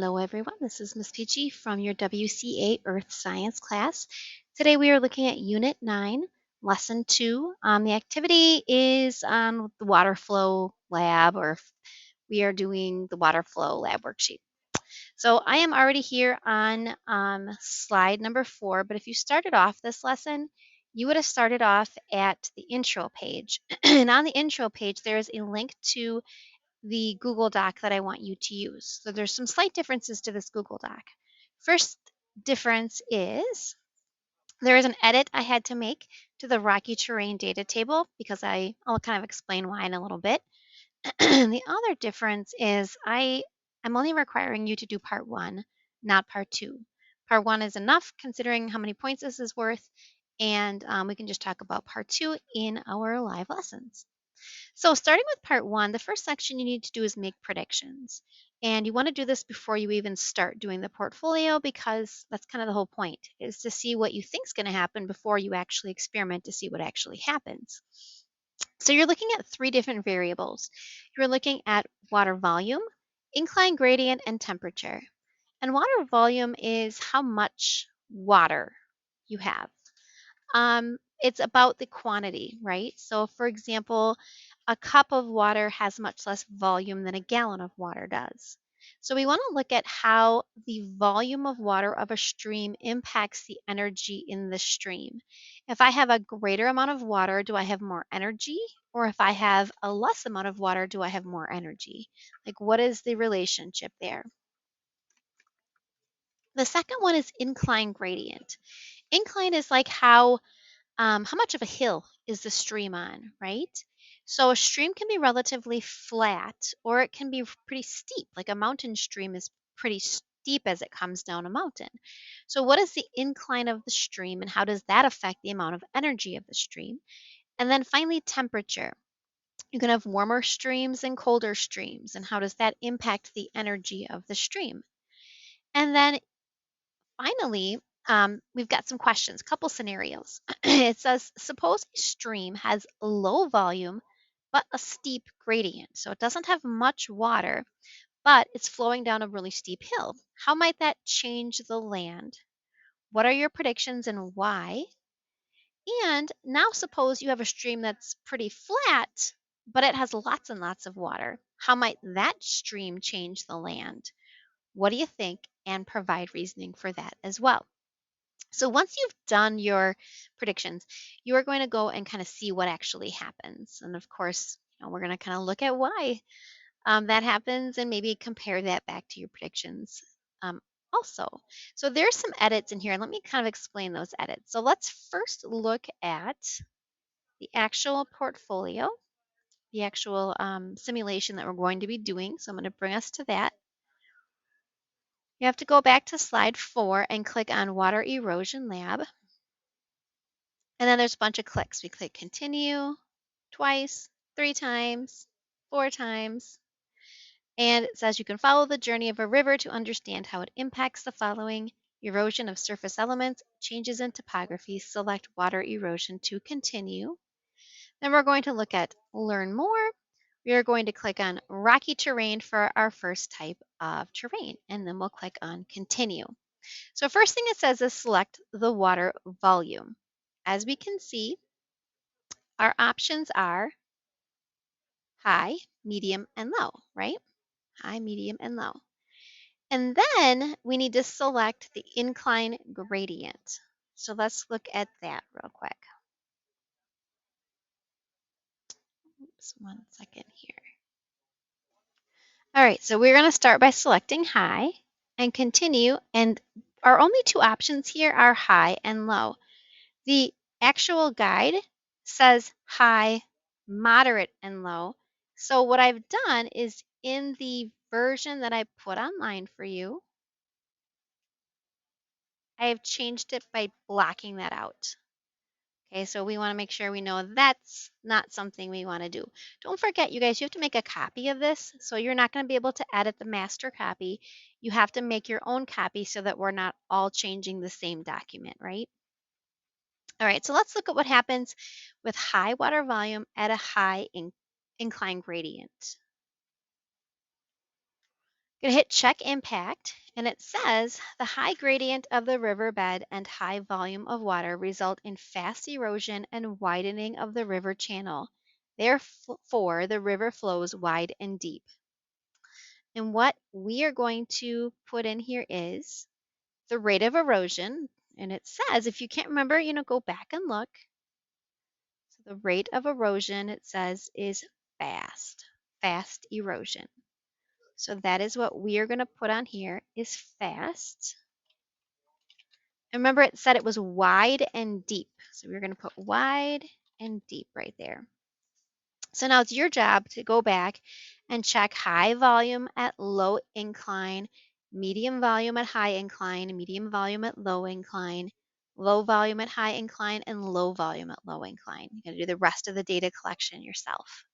Hello everyone, this is Miss Peachy from your WCA Earth Science class. Today we are looking at Unit 9, Lesson 2. The activity is on the water flow lab, or we are doing the water flow lab worksheet. So I am already here on slide number 4, but if you started off this lesson, you would have started off at the intro page. And on the intro page, there is a link to the Google Doc that I want you to use. So there's some slight differences to this Google Doc. First difference is there is an edit I had to make to the rocky terrain data table because I'll kind of explain why in a little bit. The other difference is I'm only requiring you to do part 1, not part 2. Part 1 is enough considering how many points this is worth, and we can just talk about part 2 in our live lessons. So starting with part 1, the first section you need to do is make predictions. And you want to do this before you even start doing the portfolio because that's kind of the whole point, is to see what you think is going to happen before you actually experiment to see what actually happens. So you're looking at 3 different variables. You're looking at water volume, incline gradient, and temperature. And water volume is how much water you have. It's about the quantity, right? So, for example, a cup of water has much less volume than a gallon of water does. So, we want to look at how the volume of water of a stream impacts the energy in the stream. If I have a greater amount of water, do I have more energy? Or if I have a less amount of water, do I have more energy? Like, what is the relationship there? The second one is incline gradient. Incline is like how much of a hill is the stream on, right? So a stream can be relatively flat or it can be pretty steep, like a mountain stream is pretty steep as it comes down a mountain. So, what is the incline of the stream and how does that affect the amount of energy of the stream? And then finally, temperature. You can have warmer streams and colder streams, and how does that impact the energy of the stream? And then finally, we've got some questions, couple scenarios. It says, suppose a stream has low volume but a steep gradient. So it doesn't have much water, but it's flowing down a really steep hill. How might that change the land? What are your predictions and why? And now suppose you have a stream that's pretty flat, but it has lots and lots of water. How might that stream change the land? What do you think? And provide reasoning for that as well. So once you've done your predictions, you are going to go and kind of see what actually happens. And of course, we're going to kind of look at why that happens and maybe compare that back to your predictions also. So there's some edits in here. Let me kind of explain those edits. So let's first look at the actual portfolio, the actual simulation that we're going to be doing. So I'm going to bring us to that. You have to go back to slide 4 and click on Water Erosion Lab. And then there's a bunch of clicks. We click continue twice, 3 times, 4 times. And it says you can follow the journey of a river to understand how it impacts the following: erosion of surface elements, changes in topography, select water erosion to continue. Then we're going to look at learn more. We are going to click on rocky terrain for our first type of terrain, and then we'll click on continue. So first thing it says is select the water volume. As we can see, our options are high, medium, and low, right? High, medium, and low. And then we need to select the incline gradient. So let's look at that real quick. Oops, 1 second here. All right, so we're going to start by selecting high and continue. And our only 2 options here are high and low. The actual guide says high, moderate, and low. So what I've done is in the version that I put online for you, I have changed it by blocking that out. Okay, so we want to make sure we know that's not something we want to do. Don't forget, you guys, you have to make a copy of this. So you're not going to be able to edit the master copy. You have to make your own copy so that we're not all changing the same document, right? All right, so let's look at what happens with high water volume at a high incline gradient. Gonna hit check impact, and it says the high gradient of the riverbed and high volume of water result in fast erosion and widening of the river channel. Therefore, the river flows wide and deep. And what we are going to put in here is the rate of erosion. And it says, if you can't remember, go back and look. So the rate of erosion, it says, is fast erosion. So that is what we are going to put on here is fast. And remember it said it was wide and deep. So we're going to put wide and deep right there. So now it's your job to go back and check high volume at low incline, medium volume at high incline, medium volume at low incline, low volume at high incline, and low volume at low incline. You're going to do the rest of the data collection yourself.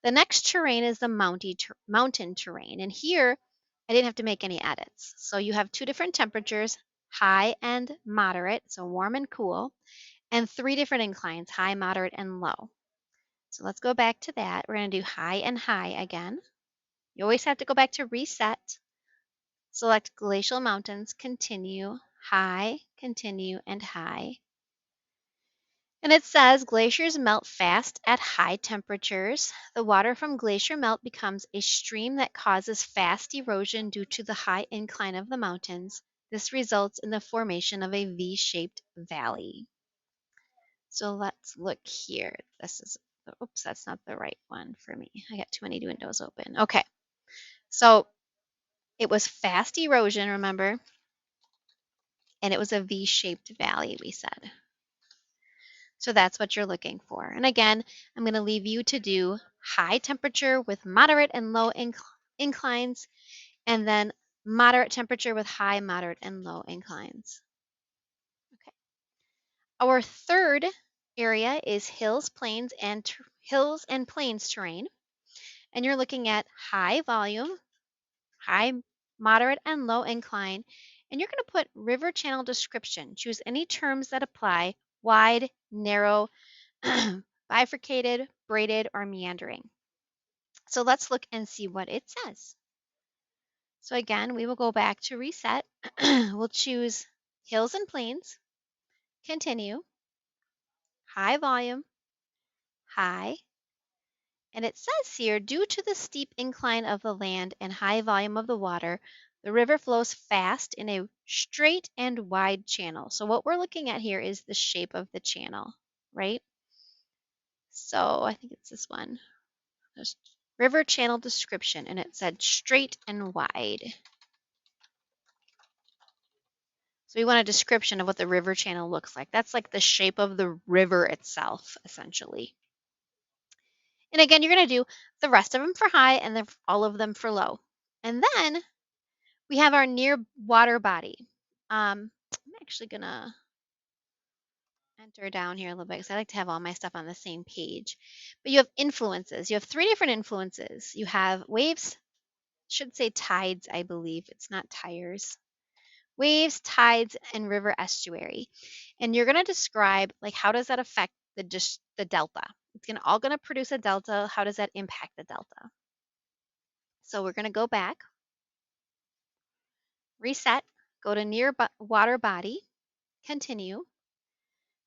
The next terrain is the mountain terrain. And here, I didn't have to make any edits. So you have two different temperatures, high and moderate, so warm and cool, and three different inclines, high, moderate, and low. So let's go back to that. We're going to do high and high again. You always have to go back to reset. Select glacial mountains, continue, high, continue, and high. And it says glaciers melt fast at high temperatures. The water from glacier melt becomes a stream that causes fast erosion due to the high incline of the mountains. This results in the formation of a V-shaped valley. So let's look here. Oops, that's not the right one for me. I got too many windows open. Okay, so it was fast erosion, remember? And it was a V-shaped valley, we said. So that's what you're looking for. And again, I'm going to leave you to do high temperature with moderate and low inclines, and then moderate temperature with high, moderate, and low inclines. Okay. Our third area is hills, plains, and plains terrain. And you're looking at high volume, high, moderate, and low incline. And you're going to put river channel description. Choose any terms that apply: wide, narrow, bifurcated, braided, or meandering. So let's look and see what it says. So again, we will go back to reset. We'll choose hills and plains, continue, high volume, high. And it says here, due to the steep incline of the land and high volume of the water, the river flows fast in a straight and wide channel. So what we're looking at here is the shape of the channel, right? So I think it's this one. There's river channel description, and it said straight and wide. So we want a description of what the river channel looks like. That's like the shape of the river itself, essentially. And again, you're going to do the rest of them for high and then all of them for low. And then we have our near water body. I'm actually going to enter down here a little bit because I like to have all my stuff on the same page. But you have influences. You have three different influences. You have waves, should say tides, I believe. It's not tires. Waves, tides, and river estuary. And you're going to describe like how does that affect the delta. It's all going to produce a delta. How does that impact the delta? So we're going to go back, reset, go to near water body, continue,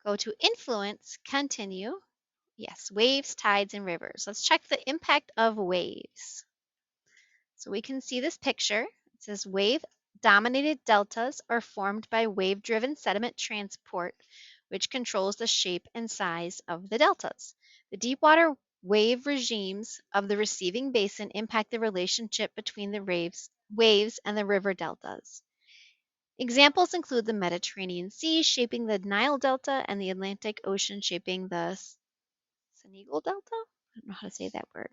go to influence, continue. Yes, waves, tides, and rivers. Let's check the impact of waves. So we can see this picture. It says wave-dominated deltas are formed by wave-driven sediment transport, which controls the shape and size of the deltas. The deep water wave regimes of the receiving basin impact the relationship between the waves and the river deltas. Examples include the Mediterranean Sea shaping the Nile Delta and the Atlantic Ocean shaping the Senegal Delta? I don't know how to say that word.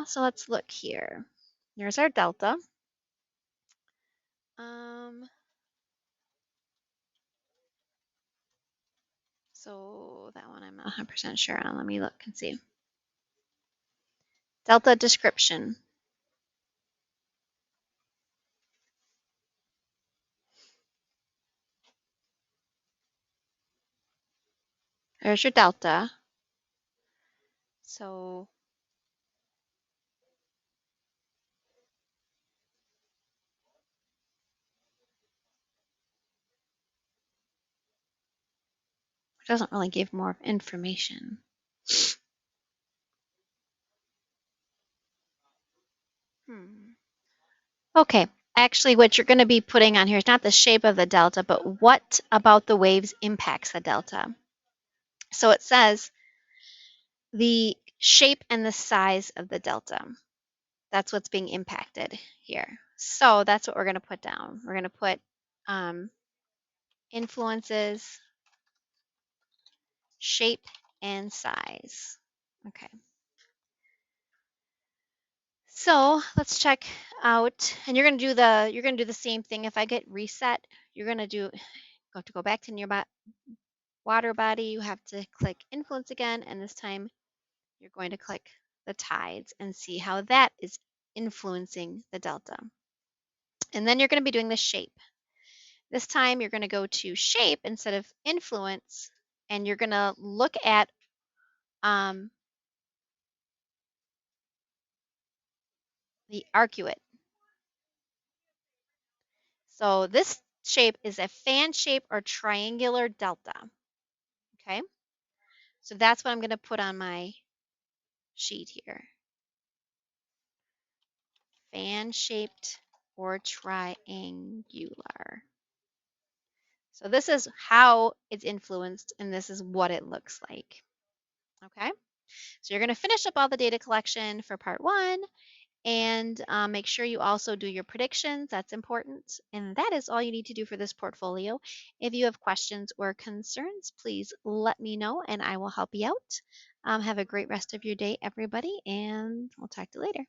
So let's look here. There's our delta. So that one I'm not 100% sure on. Let me look and see. Delta description. There's your delta. So doesn't really give more information. Okay, actually, what you're going to be putting on here is not the shape of the delta, but what about the waves impacts the delta. So it says the shape and the size of the delta. That's what's being impacted here. So that's what we're going to put down. We're going to put influences, shape, and size. Okay. So let's check out, and you're gonna do the same thing. If I get reset, you're gonna have to go back to nearby water body. You have to click influence again, and this time you're going to click the tides and see how that is influencing the delta. And then you're going to be doing the shape. This time you're going to go to shape instead of influence, and you're going to look at the arcuate. So this shape is a fan shape or triangular delta. Okay, so that's what I'm going to put on my sheet here. Fan shaped or triangular. So this is how it's influenced, and this is what it looks like. Okay, so you're going to finish up all the data collection for part one, and make sure you also do your predictions. That's important. And that is all you need to do for this portfolio. If you have questions or concerns, please let me know, and I will help you out. Have a great rest of your day, everybody, and we'll talk to you later.